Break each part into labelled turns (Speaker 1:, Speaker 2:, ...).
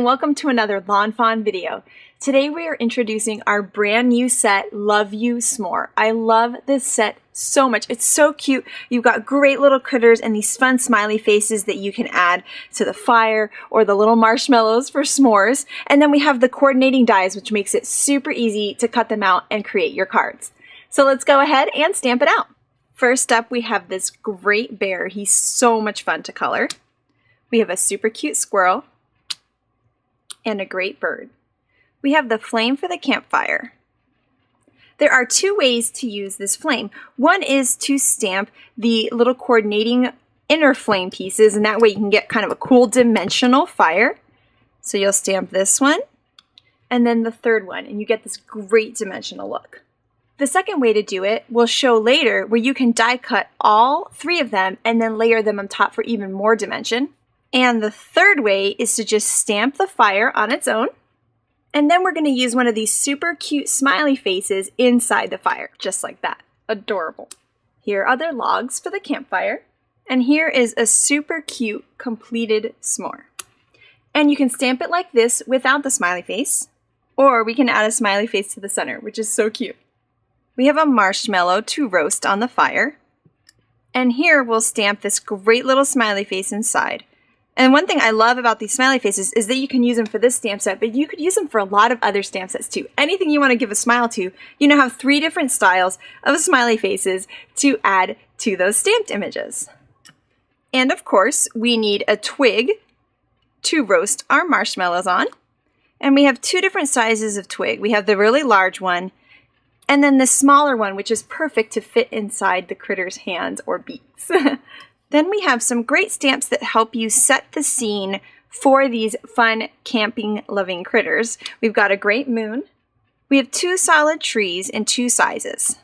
Speaker 1: and welcome to another Lawn Fawn video. Today we are introducing our brand new set, Love You S'more. I love this set so much. It's so cute. You've got great little critters and these fun smiley faces that you can add to the fire or the little marshmallows for s'mores. And then we have the coordinating dies, which makes it super easy to cut them out and create your cards. So let's go ahead and stamp it out. First up, we have this great bear. He's so much fun to color. We have a super cute squirrel and a great bird. We have the flame for the campfire. There are two ways to use this flame. One is to stamp the little coordinating inner flame pieces, and that way you can get kind of a cool dimensional fire. So you'll stamp this one and then the third one, and you get this great dimensional look. The second way to do it we'll show later, where you can die cut all three of them and then layer them on top for even more dimension. And the third way is to just stamp the fire on its own. And then we're going to use one of these super cute smiley faces inside the fire, just like that. Adorable. Here are their logs for the campfire. And here is a super cute completed s'more. And you can stamp it like this without the smiley face, or we can add a smiley face to the center, which is so cute. We have a marshmallow to roast on the fire. And here we'll stamp this great little smiley face inside. And one thing I love about these smiley faces is that you can use them for this stamp set, but you could use them for a lot of other stamp sets too. Anything you want to give a smile to, you now have 3 different styles of smiley faces to add to those stamped images. And of course, we need a twig to roast our marshmallows on. And we have 2 different sizes of twig. We have the really large one, and then the smaller one, which is perfect to fit inside the critter's hands or beaks. Then we have some great stamps that help you set the scene for these fun camping loving critters. We've got a great moon. We have 2 solid trees in 2 sizes,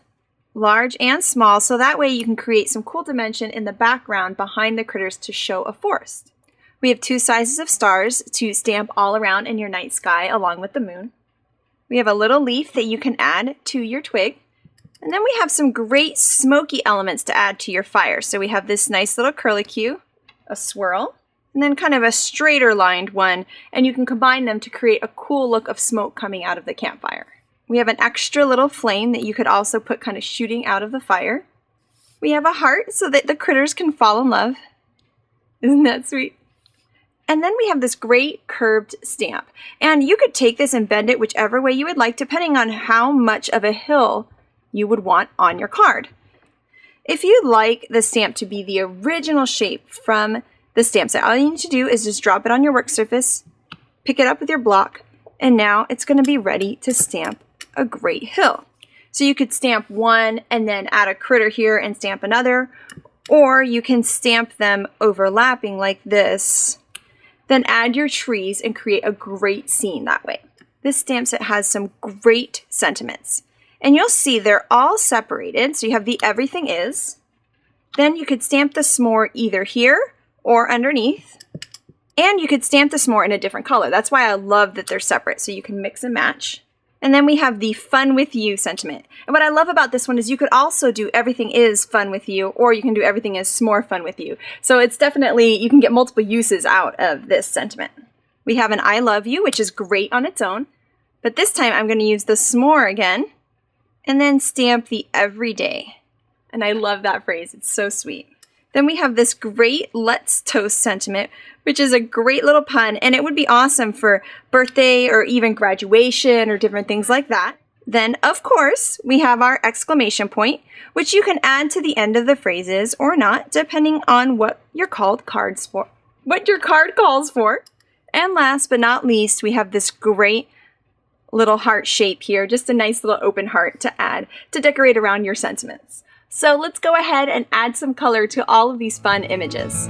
Speaker 1: large and small, so that way you can create some cool dimension in the background behind the critters to show a forest. We have 2 sizes of stars to stamp all around in your night sky along with the moon. We have a little leaf that you can add to your twig. And then we have some great smoky elements to add to your fire. So we have this nice little curlicue, a swirl, and then kind of a straighter lined one, and you can combine them to create a cool look of smoke coming out of the campfire. We have an extra little flame that you could also put kind of shooting out of the fire. We have a heart so that the critters can fall in love. Isn't that sweet? And then we have this great curved stamp. And you could take this and bend it whichever way you would like, depending on how much of a hill you would want on your card. If you'd like the stamp to be the original shape from the stamp set, all you need to do is just drop it on your work surface, pick it up with your block, and now it's going to be ready to stamp a great hill. So you could stamp one and then add a critter here and stamp another, or you can stamp them overlapping like this, then add your trees and create a great scene that way. This stamp set has some great sentiments. And you'll see they're all separated, so you have the everything is. Then you could stamp the s'more either here or underneath. And you could stamp the s'more in a different color. That's why I love that they're separate, so you can mix and match. And then we have the fun with you sentiment. And what I love about this one is you could also do everything is fun with you, or you can do everything is s'more fun with you. So it's definitely, you can get multiple uses out of this sentiment. We have an I love you, which is great on its own. But this time I'm going to use the s'more again, and then stamp the everyday. And I love that phrase, it's so sweet. Then we have this great let's toast sentiment, which is a great little pun, and it would be awesome for birthday or even graduation or different things like that. Then, of course, we have our exclamation point, which you can add to the end of the phrases or not, depending on what your card calls for. And last but not least, we have this great little heart shape here, just a nice little open heart to add to decorate around your sentiments. So let's go ahead and add some color to all of these fun images.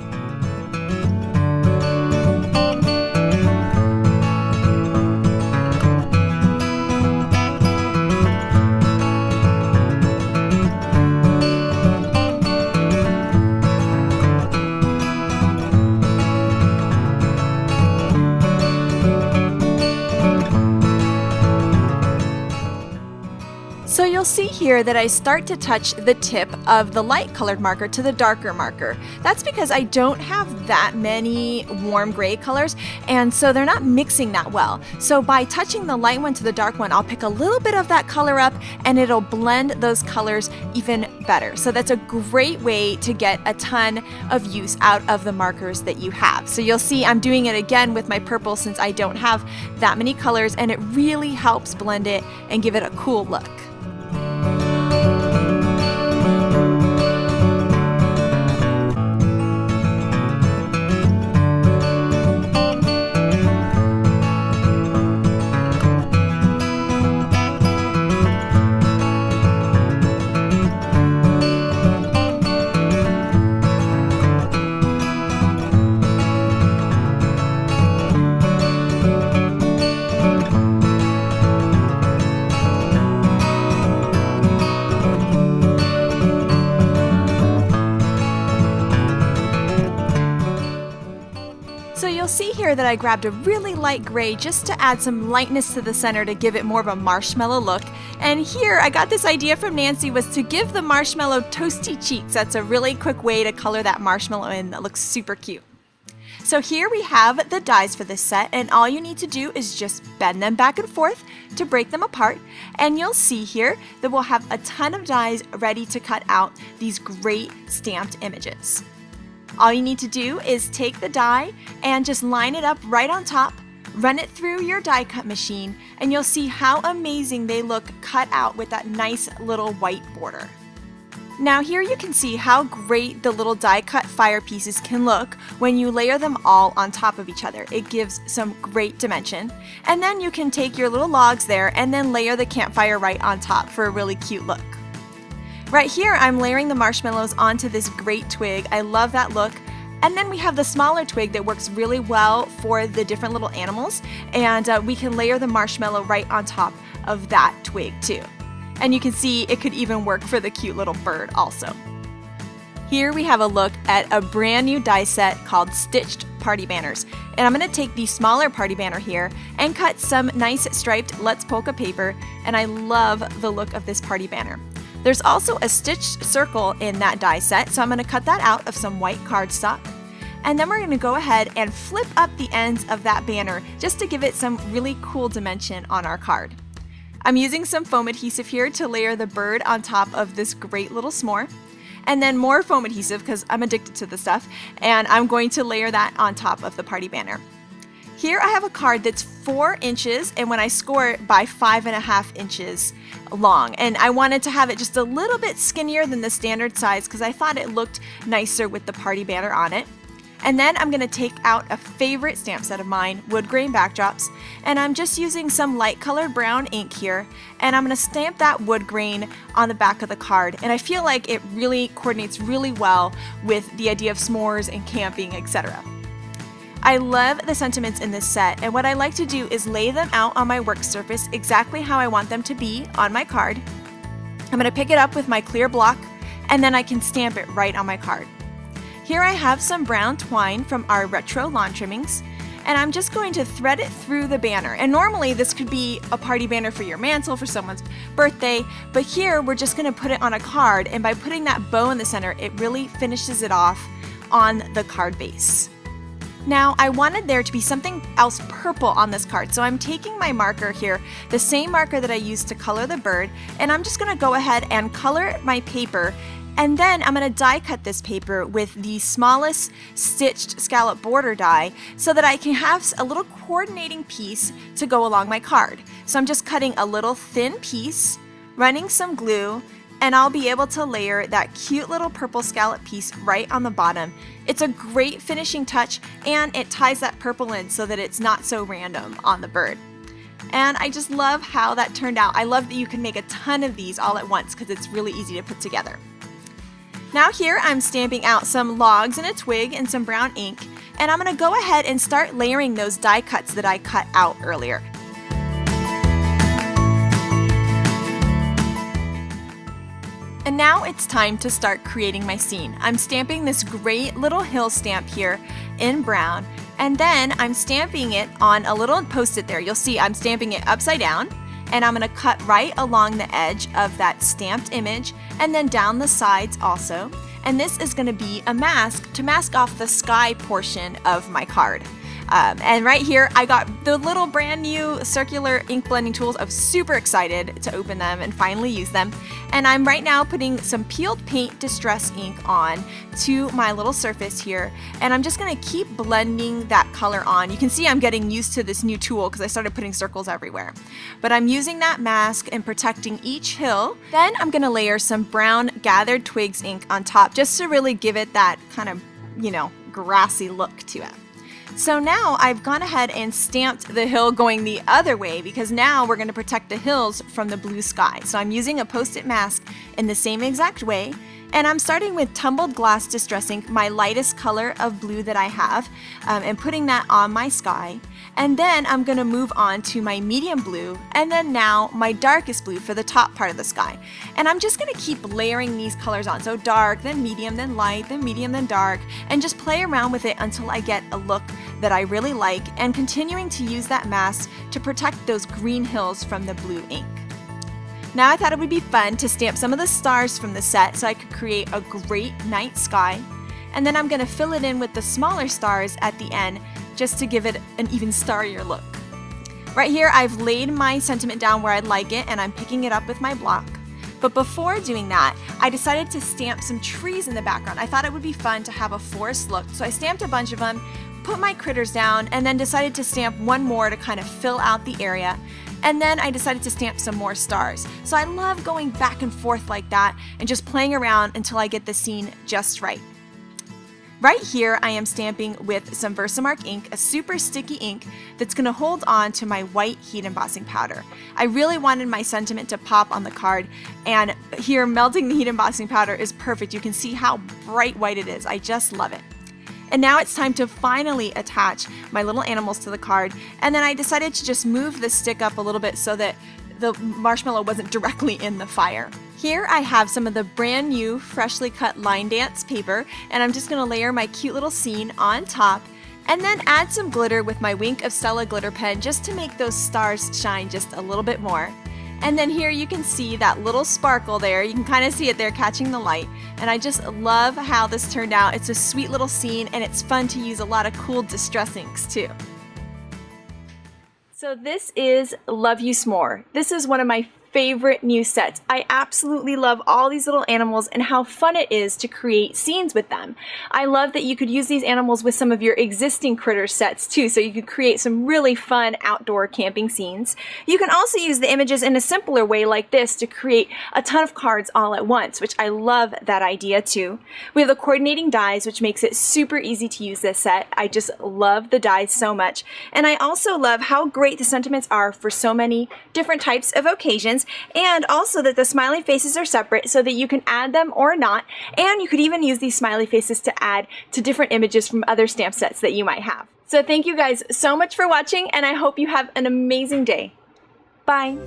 Speaker 1: So you'll see here that I start to touch the tip of the light colored marker to the darker marker. That's because I don't have that many warm gray colors, and so they're not mixing that well. So by touching the light one to the dark one, I'll pick a little bit of that color up and it'll blend those colors even better. So that's a great way to get a ton of use out of the markers that you have. So you'll see I'm doing it again with my purple since I don't have that many colors, and it really helps blend it and give it a cool look. So you'll see here that I grabbed a really light gray just to add some lightness to the center to give it more of a marshmallow look. And here I got this idea from Nancy was to give the marshmallow toasty cheeks. That's a really quick way to color that marshmallow in that looks super cute. So here we have the dies for this set, and all you need to do is just bend them back and forth to break them apart. And you'll see here that we'll have a ton of dies ready to cut out these great stamped images. All you need to do is take the die and just line it up right on top, run it through your die cut machine, and you'll see how amazing they look cut out with that nice little white border. Now here you can see how great the little die cut fire pieces can look when you layer them all on top of each other. It gives some great dimension. And then you can take your little logs there and then layer the campfire right on top for a really cute look. Right here, I'm layering the marshmallows onto this great twig. I love that look. And then we have the smaller twig that works really well for the different little animals, and we can layer the marshmallow right on top of that twig too. And you can see it could even work for the cute little bird also. Here we have a look at a brand new die set called Stitched Party Banners. And I'm going to take the smaller party banner here and cut some nice striped Let's Polka paper, and I love the look of this party banner. There's also a stitched circle in that die set, so I'm going to cut that out of some white cardstock. And then we're going to go ahead and flip up the ends of that banner just to give it some really cool dimension on our card. I'm using some foam adhesive here to layer the bird on top of this great little s'more. And then more foam adhesive because I'm addicted to the stuff, and I'm going to layer that on top of the party banner. Here I have a card that's 4 inches, and when I score it by 5.5 inches long, and I wanted to have it just a little bit skinnier than the standard size because I thought it looked nicer with the party banner on it. And then I'm going to take out a favorite stamp set of mine, wood grain backdrops, and I'm just using some light colored brown ink here, and I'm going to stamp that wood grain on the back of the card. And I feel like it really coordinates really well with the idea of s'mores and camping, etc. I love the sentiments in this set, and what I like to do is lay them out on my work surface exactly how I want them to be on my card. I'm going to pick it up with my clear block, and then I can stamp it right on my card. Here I have some brown twine from our retro lawn trimmings, and I'm just going to thread it through the banner. And normally this could be a party banner for your mantle, for someone's birthday, but here we're just going to put it on a card, and by putting that bow in the center, it really finishes it off on the card base. Now, I wanted there to be something else purple on this card, so I'm taking my marker here, the same marker that I used to color the bird, and I'm just going to go ahead and color my paper, and then I'm going to die cut this paper with the smallest stitched scallop border die so that I can have a little coordinating piece to go along my card. So I'm just cutting a little thin piece, running some glue, and I'll be able to layer that cute little purple scallop piece right on the bottom. It's a great finishing touch, and it ties that purple in so that it's not so random on the bird. And I just love how that turned out. I love that you can make a ton of these all at once because it's really easy to put together. Now here I'm stamping out some logs and a twig and some brown ink, and I'm going to go ahead and start layering those die cuts that I cut out earlier. And now it's time to start creating my scene. I'm stamping this great little hill stamp here in brown, and then I'm stamping it on a little post-it there. You'll see I'm stamping it upside down, and I'm going to cut right along the edge of that stamped image and then down the sides also. And this is going to be a mask to mask off the sky portion of my card. And right here, I got the little brand new circular ink blending tools. I was super excited to open them and finally use them. And I'm right now putting some peeled paint distress ink on to my little surface here. And I'm just gonna keep blending that color on. You can see I'm getting used to this new tool because I started putting circles everywhere. But I'm using that mask and protecting each hill. Then I'm gonna layer some brown gathered twigs ink on top just to really give it that kind of, grassy look to it. So now I've gone ahead and stamped the hill going the other way because now we're going to protect the hills from the blue sky. So I'm using a Post-it mask in the same exact way. And I'm starting with tumbled glass distress ink, my lightest color of blue that I have, and putting that on my sky. And then I'm going to move on to my medium blue, and then now my darkest blue for the top part of the sky. And I'm just going to keep layering these colors on. So dark, then medium, then light, then medium, then dark, and just play around with it until I get a look that I really like, and continuing to use that mask to protect those green hills from the blue ink. Now I thought it would be fun to stamp some of the stars from the set so I could create a great night sky. And then I'm going to fill it in with the smaller stars at the end just to give it an even starrier look. Right here I've laid my sentiment down where I'd like it, and I'm picking it up with my block. But before doing that, I decided to stamp some trees in the background. I thought it would be fun to have a forest look, so I stamped a bunch of them, put my critters down, and then decided to stamp one more to kind of fill out the area. And then I decided to stamp some more stars. So I love going back and forth like that and just playing around until I get the scene just right. Right here, I am stamping with some Versamark ink, a super sticky ink that's going to hold on to my white heat embossing powder. I really wanted my sentiment to pop on the card, and here melting the heat embossing powder is perfect. You can see how bright white it is. I just love it. And now it's time to finally attach my little animals to the card, and then I decided to just move the stick up a little bit so that the marshmallow wasn't directly in the fire. Here I have some of the brand new freshly cut line dance paper, and I'm just going to layer my cute little scene on top and then add some glitter with my Wink of Stella glitter pen just to make those stars shine just a little bit more. And then here you can see that little sparkle there. You can kind of see it there catching the light. And I just love how this turned out. It's a sweet little scene, and it's fun to use a lot of cool distress inks too. So this is Love You S'more. This is one of my favorite new sets. I absolutely love all these little animals and how fun it is to create scenes with them. I love that you could use these animals with some of your existing critter sets too, so you could create some really fun outdoor camping scenes. You can also use the images in a simpler way like this to create a ton of cards all at once, which I love that idea too. We have the coordinating dies, which makes it super easy to use this set. I just love the dies so much. And I also love how great the sentiments are for so many different types of occasions, and also that the smiley faces are separate so that you can add them or not, and you could even use these smiley faces to add to different images from other stamp sets that you might have. So thank you guys so much for watching, and I hope you have an amazing day. Bye!